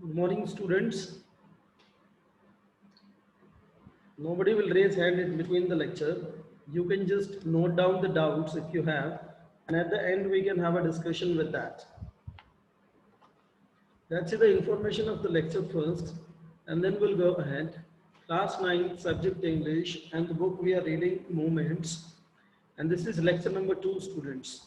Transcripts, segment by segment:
Good morning, students. Nobody will raise hand in between the lecture. You can just note down the doubts if you have, and at the end we can have a discussion with that. That's the information of the lecture first, and then we'll go ahead. Class 9, subject English, and the book we are reading, Movements. And this is lecture number 2, students.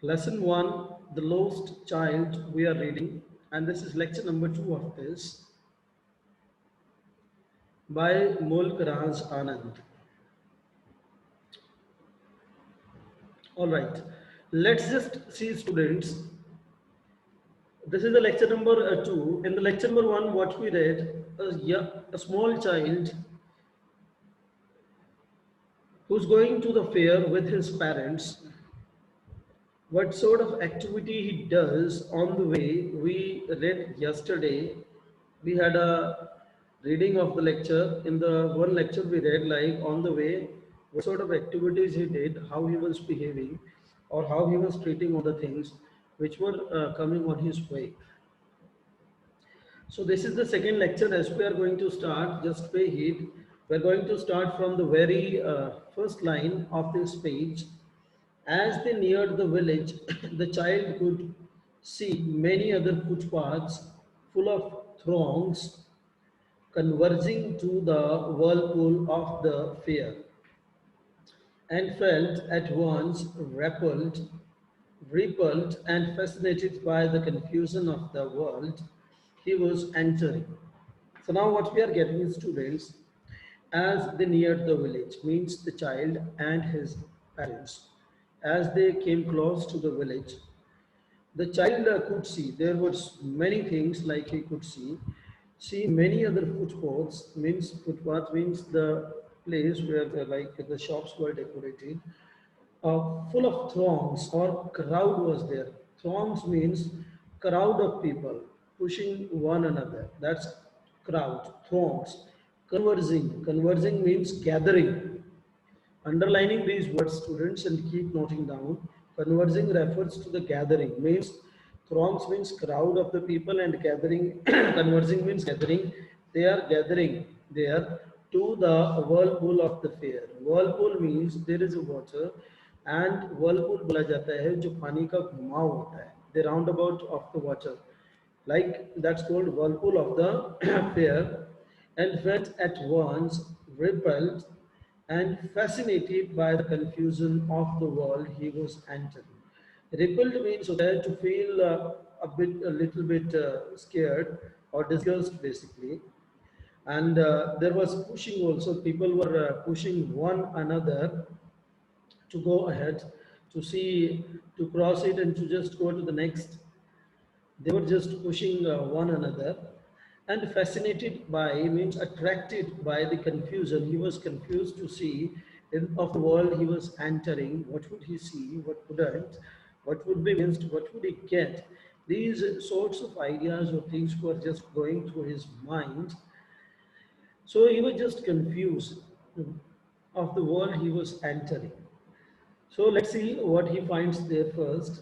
Lesson 1, The Lost Child, we are reading, and this is lecture number 2 of this by Mulk Raj Anand. All right, let's just see, students. This is the lecture number 2. In the lecture number 1, what we read, a small child who's going to the fair with his parents. What sort of activity he does on the way, we read yesterday. We had a reading of the lecture. In the one lecture we read, like on the way, what sort of activities he did, how he was behaving, or how he was treating all the things which were coming on his way. So this is the second lecture. As we are going to start, just pay heed. We are going to start from the very first line of this page. As they neared the village, the child could see many other footpaths full of throngs converging to the whirlpool of the fair, and felt at once repelled and fascinated by the confusion of the world he was entering. So now what we are getting is, students, as they neared the village, means the child and his parents. As they came close to the village, the child could see, there was many things like he could see many other footpath means the place where the shops were decorated, full of throngs or crowd was there. Throngs means crowd of people pushing one another. That's crowd, throngs. Conversing means gathering. Underlining these words, students, and keep noting down. Conversing refers to the gathering, means throngs means crowd of the people, and gathering, conversing means gathering. They are gathering there to the whirlpool of the fair. Whirlpool means there is a water, and whirlpool बोला जाता है जो पानी का घुमाव होता है, the roundabout of the water, like that's called whirlpool of the fair, and felt at once repelled and fascinated by the confusion of the world he was entering. Repelled means to feel a little bit scared or disgust, basically. And there was pushing also. People were pushing one another to go ahead, to see, to cross it, and to just go to the next. They were just pushing one another, and fascinated by means attracted by the confusion. He was confused to see of the world he was entering. What would he see? What wouldn't? What would be missed? What would he get? These sorts of ideas or things were just going through his mind. So he was just confused of the world he was entering. So let's see what he finds there first.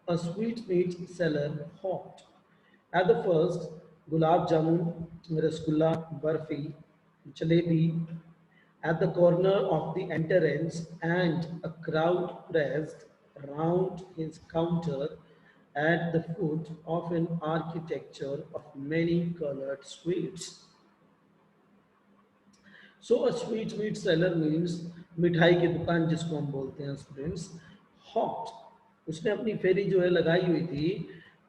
A sweetmeat seller hawked. At the first, gulab jamun, rasgulla, barfi, jalebi. At the corner of the entrance, and a crowd pressed round his counter at the foot of an architecture of many colored sweets. So a sweet meat seller means मिठाई की दुकान जिसको हम बोलते हैं, students, hot, उसने अपनी फेरी जो है लगाई हुई थी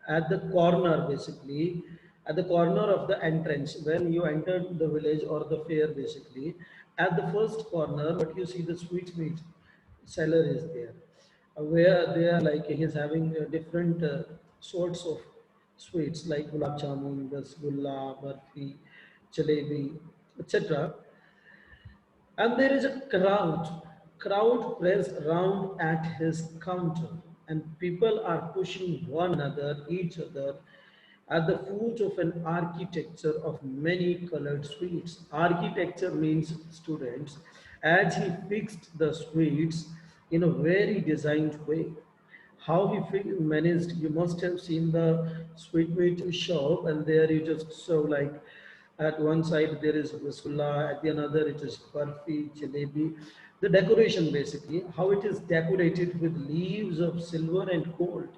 at the corner, basically at the corner of the entrance when you enter the village or the fair. Basically at the first corner, what you see, the sweet meat seller is there, where they are like he's having different sorts of sweets like gulab jamun, rasgulla, barfi, jalebi, etc. And there is a crowd pressed round at his counter, and people are pushing one another, each other, at the foot of an architecture of many colored sweets. Architecture means, students, as he fixed the sweets in a very designed way. how he managed. You must have seen the sweetmeat shop, and there you just saw like at one side there is rasgulla, at the another it is barfi, jalebi. The decoration basically, how it is decorated with leaves of silver and gold.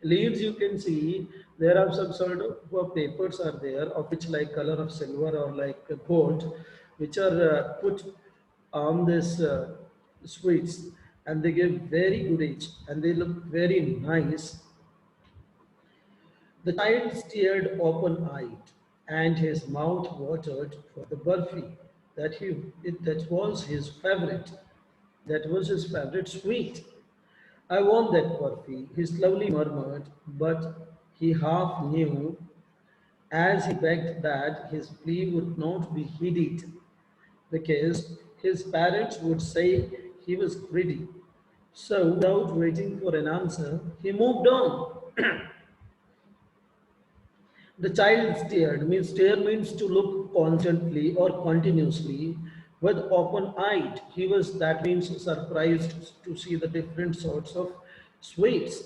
Leaves you can see there are some sort of papers are there of which like color of silver or like gold, which are put on this sweets, and they give very good age and they look very nice. The child stared open-eyed, and his mouth watered for the burfi that was his favorite. That was his favorite sweet. I want that burfi, he slowly murmured, but he half knew as he begged that his plea would not be heeded because his parents would say he was greedy. So, without waiting for an answer, he moved on. The child stared. Means stare means to look constantly or continuously with open eyed. He was that means surprised to see the different sorts of sweets.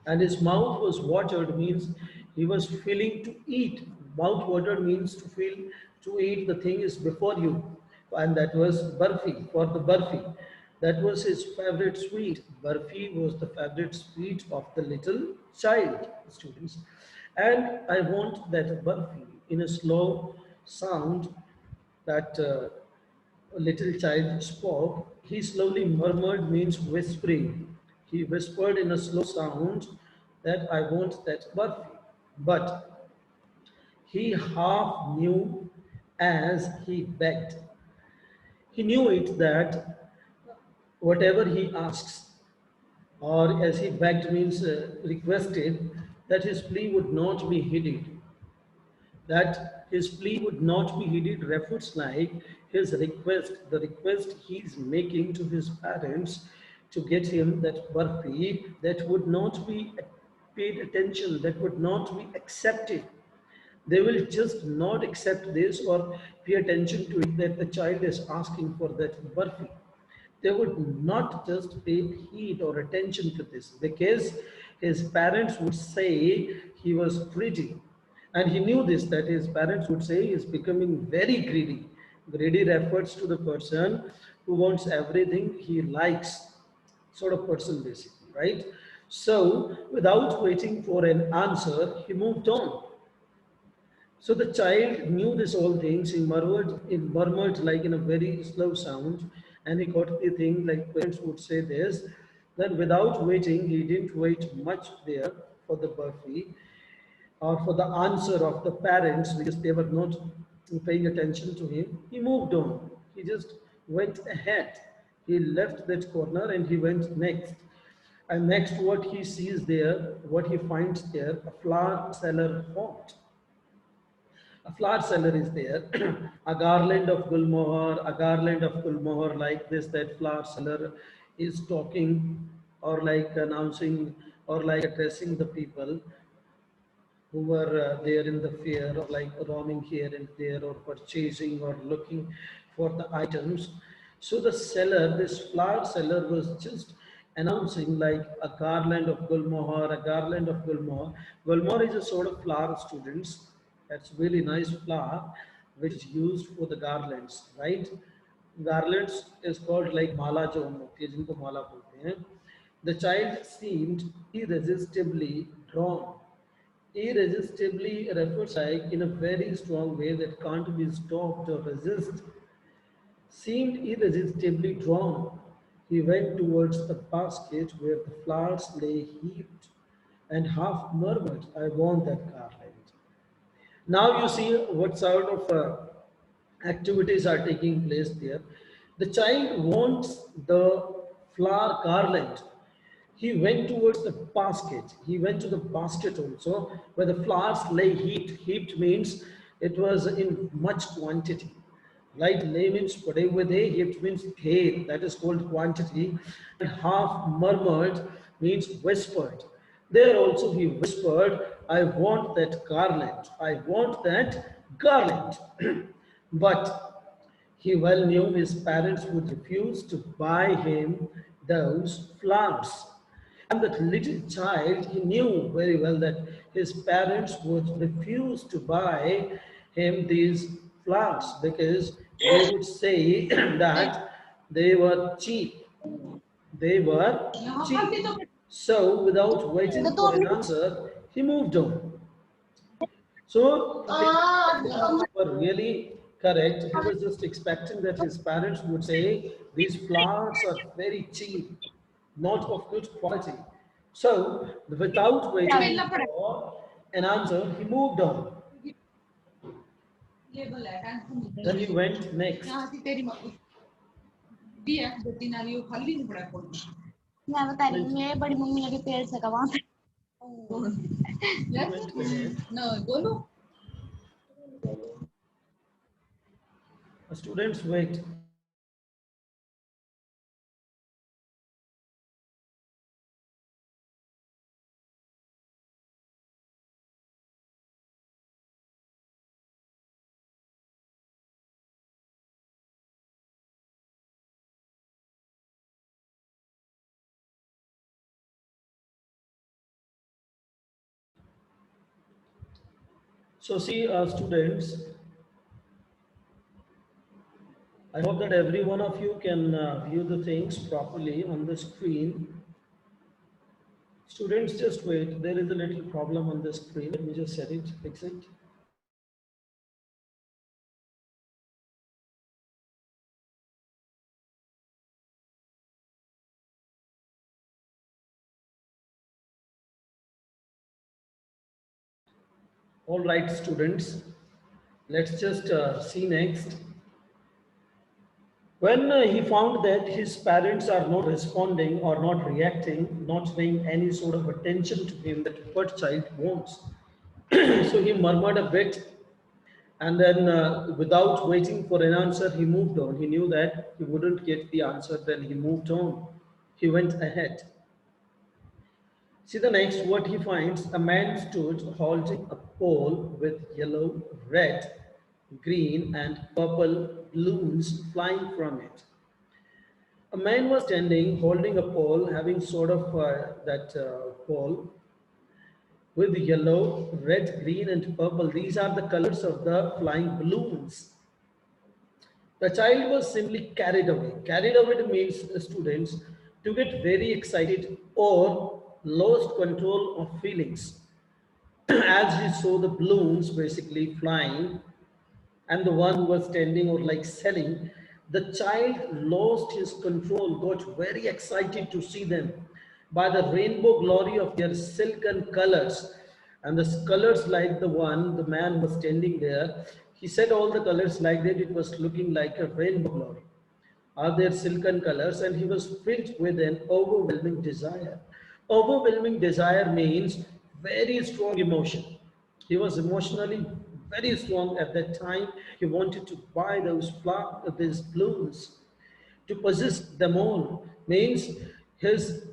And his mouth was watered means he was feeling to eat. Mouth watered means to feel to eat the thing is before you. And that was burfi for the burfi. That was his favorite sweet. Burfi was the favorite sweet of the little child, students. And I want that burfi in a slow sound that a little child spoke. He slowly murmured means whispering. He whispered in a slow sound that I want that burfi. But he half knew as he begged. He knew it that whatever he asks, or as he begged means requested, that his plea would not be heeded, that his plea would not be heeded refers like his request, the request he is making to his parents to get him that burfi, that would not be paid attention, that would not be accepted. They will just not accept this or pay attention to it that the child is asking for that burfi. They would not just pay heed or attention to this because his parents would say he was greedy. And he knew this that his parents would say he is becoming very greedy. Greedy refers to the person who wants everything he likes, sort of person basically, right? So, without waiting for an answer, he moved on. So the child knew this all things. He murmured like in a very slow sound, and he got the thing like parents would say this. Then, without waiting, he didn't wait much there for the burfi or for the answer of the parents because they were not paying attention to him. He moved on. He just went ahead. He left that corner and he went next. And next, what he sees there, what he finds there, a flower seller haunt. A flower seller is there, a garland of gulmohar, a garland of gulmohar like this, that flower seller is talking or like announcing or like addressing the people who were there in the fair or like roaming here and there or purchasing or looking for the items. So the seller, this flower seller was just announcing like a garland of gulmohar, a garland of gulmohar. Gulmohar is a sort of flower, students. That's really nice flower which is used for the garlands, right? Garlands is called like mala jo hum होती है जिनको माला बोलते हैं. The child seemed irresistibly drawn. Irresistibly refers like in a very strong way that can't be stopped or resist. Seemed irresistibly drawn. He went towards the basket where the flowers lay heaped and half murmured, I want that garland. Now you see what sort of activities are taking place there. The child wants the flower garland. He went towards the basket. He went to the basket also where the flowers lay heaped. Heaped means it was in much quantity. Right? Lay means पड़े हुए थे. Heaped means थे. That is called quantity. And half murmured means whispered. There also he whispered, I want that garland. I want that garland. But he well knew his parents would refuse to buy him those flowers. And that little child, he knew very well that his parents would refuse to buy him these flowers because they would say that they were cheap. They were cheap. So, without waiting for an answer, he moved on. So his parents were really correct. He was just expecting that his parents would say these flowers are very cheap, not of good quality. So without waiting for an answer, he moved on. Then he went next. मैं बता रही हूँ Went, मेरे बड़ी mummy ने भी पेड़ सका वहां पे he went ahead. Students wait. So see, students, I hope that every one of you can view the things properly on the screen. Students, just wait. There is a little problem on the screen. Let me just set it, fix it. All right, students. Let's just see next. When he found that his parents are not responding or not reacting, not paying any sort of attention to him that what child wants, so he murmured a bit, and then without waiting for an answer, he moved on. He knew that he wouldn't get the answer, then he moved on. He went ahead. See the next, what he finds, a man stood holding a pole with yellow, red, green, and purple balloons flying from it. A man was standing holding a pole, having sort of that pole with yellow, red, green, and purple. These are the colors of the flying balloons. The child was simply carried away. Carried away means students to get very excited or lost control of feelings as he saw the balloons basically flying and the one who was standing or like selling, the child lost his control, got very excited to see them by the rainbow glory of their silken colors. And the colors like the one, the man was standing there, he said all the colors like that, it was looking like a rainbow glory are their silken colors, and he was filled with an overwhelming desire. Overwhelming desire means very strong emotion. He was emotionally very strong at that time. He wanted to buy these balloons, to possess them all. Means his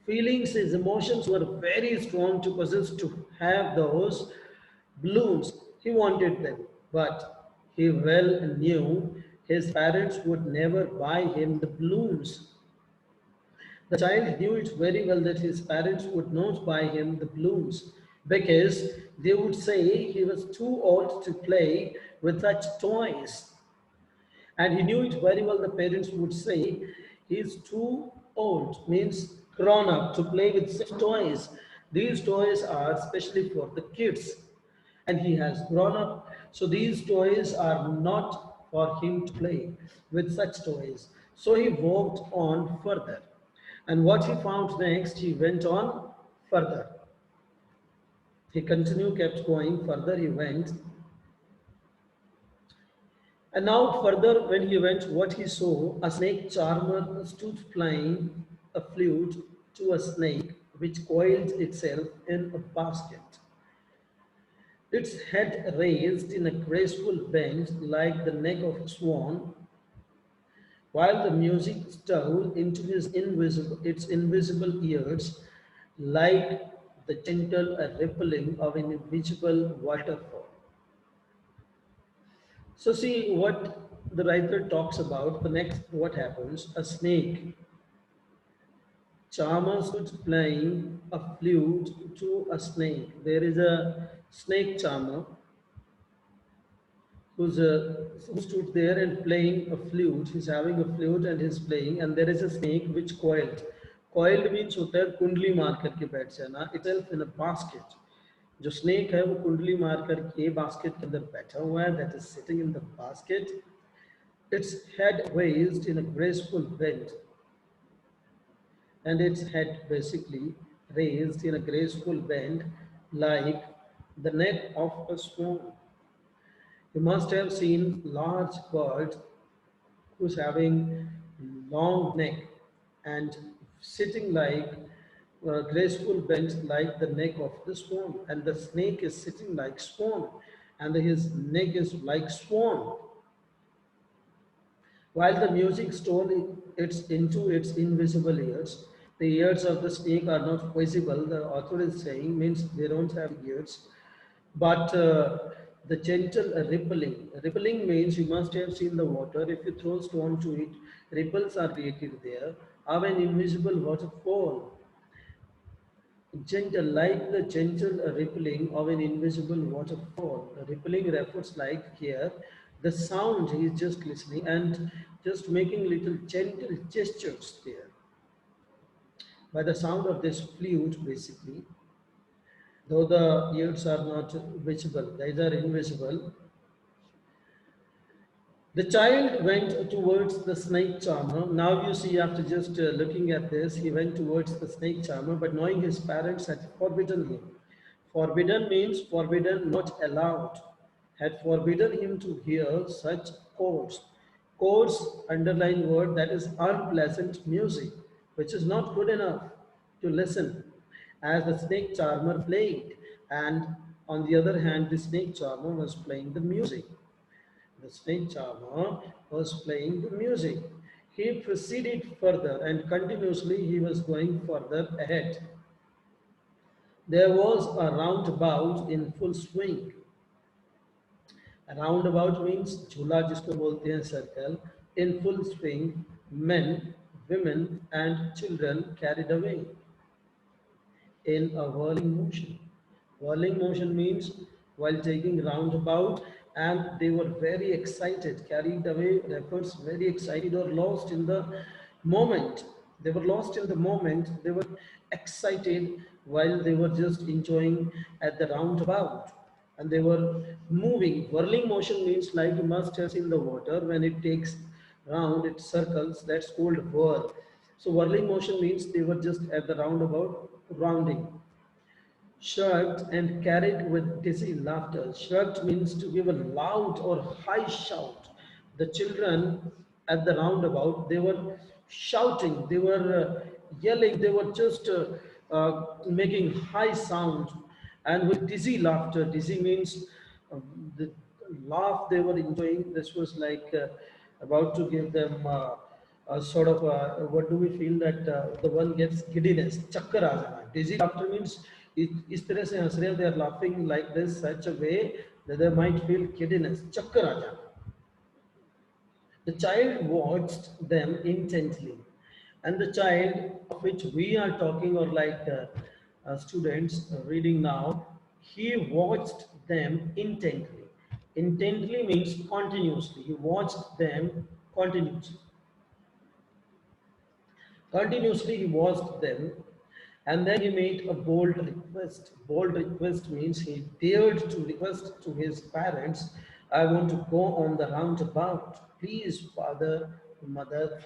feelings, his emotions were very strong to possess, to have those balloons. He wanted them, but he well knew his parents would never buy him the balloons. The child knew it very well that his parents would not buy him the balloons because they would say he was too old to play with such toys. And he knew it very well. The parents would say he's too old, means grown up to play with such toys. These toys are especially for the kids. And he has grown up. So these toys are not for him to play with such toys. So he walked on further. And what he found next, he went on further. He continued, kept going further, he went. And now, further, when he went, what he saw, a snake charmer stood playing a flute to a snake which coiled itself in a basket. Its head raised in a graceful bend like the neck of a swan, while the music stole into its invisible ears like the gentle rippling of an invisible waterfall. So see what the writer talks about. The next, what happens? A snake charmer stood playing a flute to a snake. There is a snake charmer who stood there and playing a flute. He's having a flute and he's playing, and there is a snake which coiled. Coiled means होता है कुंडली मार करके बैठ जाना. Itself in a basket. जो snake है वो कुंडली मार करके basket के अंदर बैठा हुआ है. That is sitting in the basket. Its head raised in a graceful bend, and its head basically raised in a graceful bend like the neck of a swan. You must have seen large birds who's having long neck and sitting like graceful bend like the neck of the swan, and the snake is sitting like swan, and his neck is like swan. While the music stole its into its invisible ears, the ears of the snake are not visible. The author is saying means they don't have ears, but the gentle rippling. Rippling means you must have seen the water. If you throw stone to it, ripples are created there. Of an invisible waterfall, gentle like the gentle rippling of an invisible waterfall. The rippling refers like here. The sound he is just listening and just making little gentle gestures there. By the sound of this flute, basically, though the ears are not visible, they are invisible. The child went towards the snake charmer. Now you see, after just looking at this, he went towards the snake charmer, but knowing his parents had forbidden him. Forbidden means forbidden, not allowed. Had forbidden him to hear such chords. Chords, underline word, that is unpleasant music, which is not good enough to listen, as the snake charmer played, and on the other hand, the snake charmer was playing the music. The snake charmer was playing the music. He proceeded further and continuously he was going further ahead. There was a roundabout in full swing. A roundabout means झूला जिसको बोलते हैं circle. In full swing, men, women, and children carried away in a whirling motion. Whirling motion means while taking roundabout, and they were very excited. Carried away refers very excited or lost in the moment. They were lost in the moment. They were excited while they were just enjoying at the roundabout. And they were moving. Whirling motion means like you must have seen the water when it takes round, it circles. That's called whirl. So whirling motion means they were just at the roundabout rounding. Shrugged and carried with dizzy laughter. Shrugged means to give a loud or high shout. The children at the roundabout, they were shouting, they were yelling, they were just making high sound and with dizzy laughter. Dizzy means the laugh they were enjoying. This was like about to give them a sort of what do we feel that the one gets giddiness, chakkar aa jana. Dizzy laughter means इस तरह से हंस रहे हैं, they are laughing like this such a way that they might feel giddiness, chakkar aa jana. The child watched them intently, and the child of which we are talking, or like students reading now, he watched them intently. Intently means continuously. He watched them continuously. Continuously, he watched them, and then he made a bold request. Bold request means he dared to request to his parents, I want to go on the roundabout. Please, father, mother.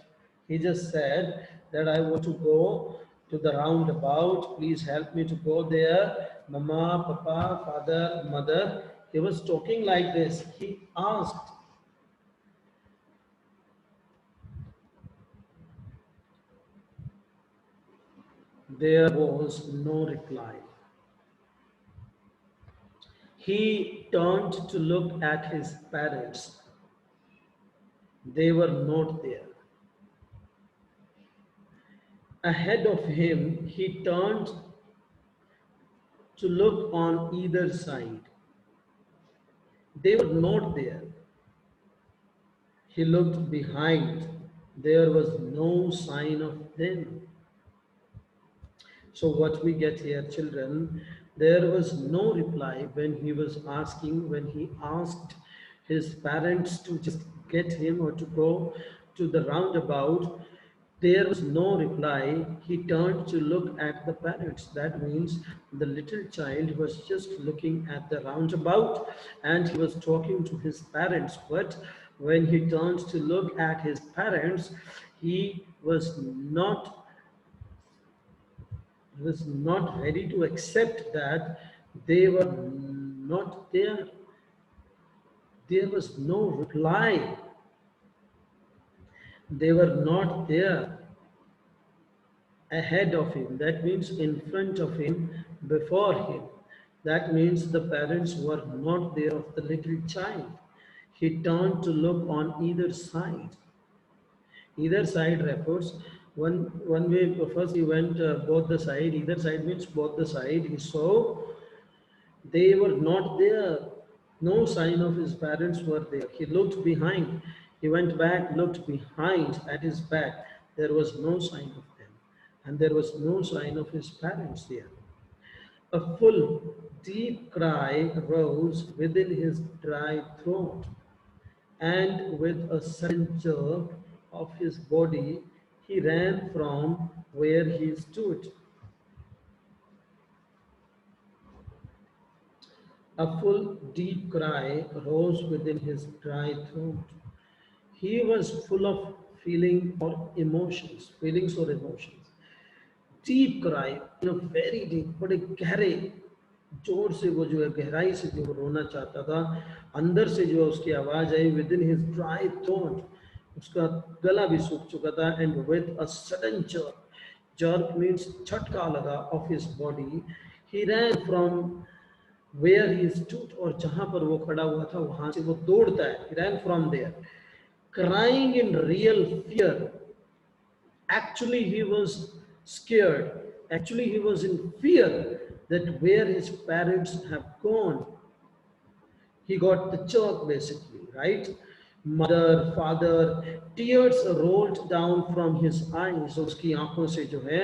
He just said that I want to go to the roundabout. Please help me to go there. Mama, papa, father, mother. He was talking like this. He asked. There was no reply. He turned to look at his parents. They were not there. Ahead of him, he turned to look on either side. They were not there. He looked behind. There was no sign of them. So what we get here, children, there was no reply when he was asking, when he asked his parents to just get him or to go to the roundabout. There was no reply. He turned to look at the parents. That means the little child was just looking at the roundabout and he was talking to his parents. But when he turned to look at his parents, he was not ready to accept that they were not there. There was no reply. They were not there ahead of him. That means in front of him, before him. That means the parents were not there of the little child. He turned to look on either side. Either side refers one way. First he went both the side. Either side means both the side. He saw they were not there. No sign of his parents were there. He looked behind. He went back, looked behind at his back. There was no sign of them. And there was no sign of his parents there. A full, deep cry rose within his dry throat, and with a sudden jerk of his body, he ran from where he stood. A full, deep cry rose within his dry throat. He was full of feelings or emotions. Deep cry, very deep, बड़े गहरे जोर से वो जो है गहराई से जो वो रोना चाहता था अंदर से जो उसकी आवाज आई within his dry throat उसका गला भी सूख चुका था and with a sudden jerk means झटका लगा of his body he ran from where he stood और जहां पर वो खड़ा हुआ था वहां से वो दौड़ता है he ran from there crying in real fear. Actually, he was scared. Actually, he was in fear that where his parents have gone. He got the jerk basically, right? Mother, father, tears rolled down from his eyes. उसकी आंखों से जो है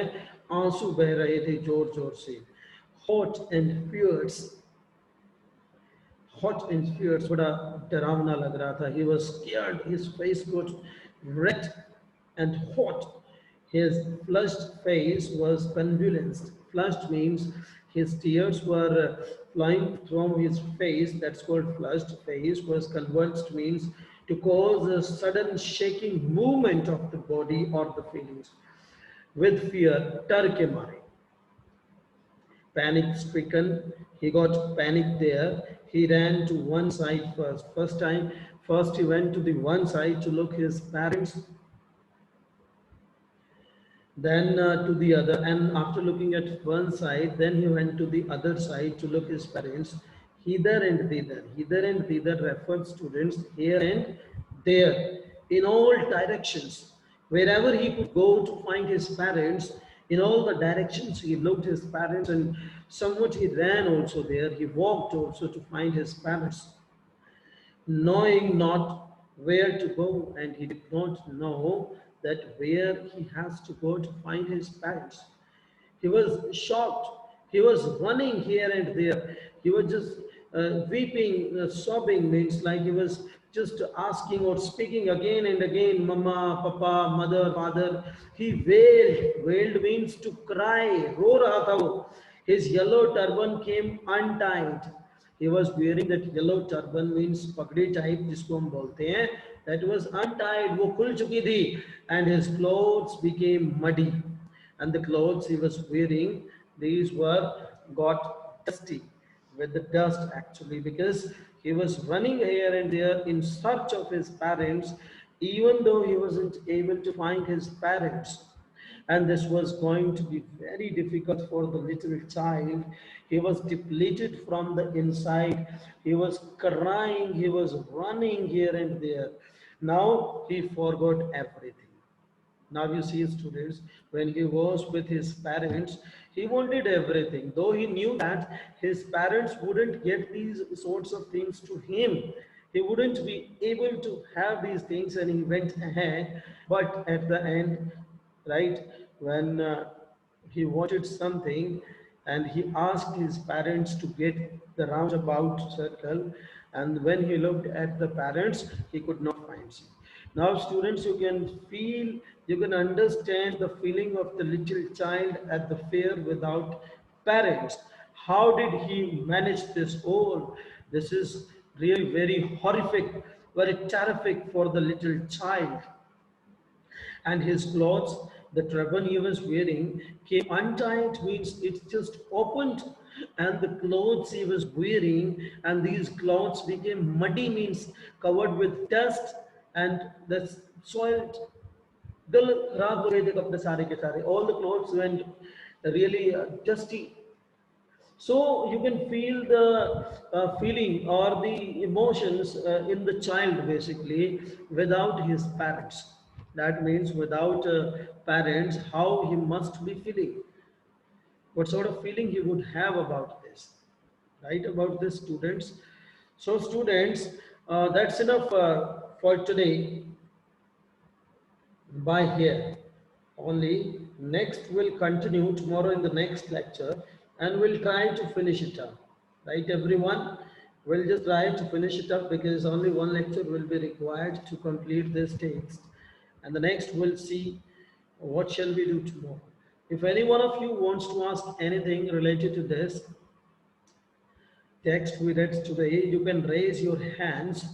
आंसू बह रहे थे जोर जोर से. Hot and fierce hot and fierce बड़ा डरावना लग रहा था. He was scared. His face got red and hot. His flushed face was convulsed. Flushed means his tears were flowing from his face. That's called flushed. Face was convulsed means to cause a sudden shaking movement of the body or the feelings. With fear, डर के मारे. Panic stricken, he got panic there. He ran to one side first. First he went to the one side to look his parents, then to the other, and after looking at one side, then he went to the other side to look his parents. Hither and thither. Hither and thither referred students here and there, in all directions. Wherever he could go to find his parents, in all the directions he looked his parents, and somewhat he ran also there. He walked also to find his parents, knowing not where to go, and he did not know that where he has to go to find his parents. He was shocked. He was running here and there. He was just weeping, sobbing, means like he was just asking or speaking again and again, Mama, Papa, Mother, Father. He wailed. Wailed means to cry. रो रहा था वो. His yellow turban came untied. He was wearing that yellow turban means पगड़ी type जिसको हम बोलते हैं. That was untied. वो खुल चुकी थी. And his clothes became muddy. And the clothes he was wearing, these were got dusty with the dust actually, because he was running here and there in search of his parents, even though he wasn't able to find his parents. And this was going to be very difficult for the little child. He was depleted from the inside. He was crying, he was running here and there. Now he forgot everything. Now you see, students, when he was with his parents, he wanted everything. Though he knew that his parents wouldn't get these sorts of things to him. He wouldn't be able to have these things, and he went ahead. But at the end, right, when he wanted something and he asked his parents to get the roundabout circle, and when he looked at the parents he could not find it. Now students, you can feel, you can understand the feeling of the little child at the fair without parents. How did he manage this all? This is really very horrific, very terrific for the little child. And his clothes, the turban he was wearing, came untied, means it just opened, and the clothes he was wearing, and these clothes became muddy, means covered with dust and the soiled. गल खराब हो गए थे कपड़े सारे के सारे, all the clothes went really dusty. So you can feel the feeling or the emotions in the child basically without his parents. That means without parents, how he must be feeling, what sort of feeling he would have about this, right? About this, students. So, students, that's enough for today by here only. Next we'll continue tomorrow in the next lecture, and we'll try to finish it up, right everyone? We'll just try to finish it up because only one lecture will be required to complete this text, and the next we'll see what shall we do tomorrow. If any one of you wants to ask anything related to this text we read today, you can raise your hands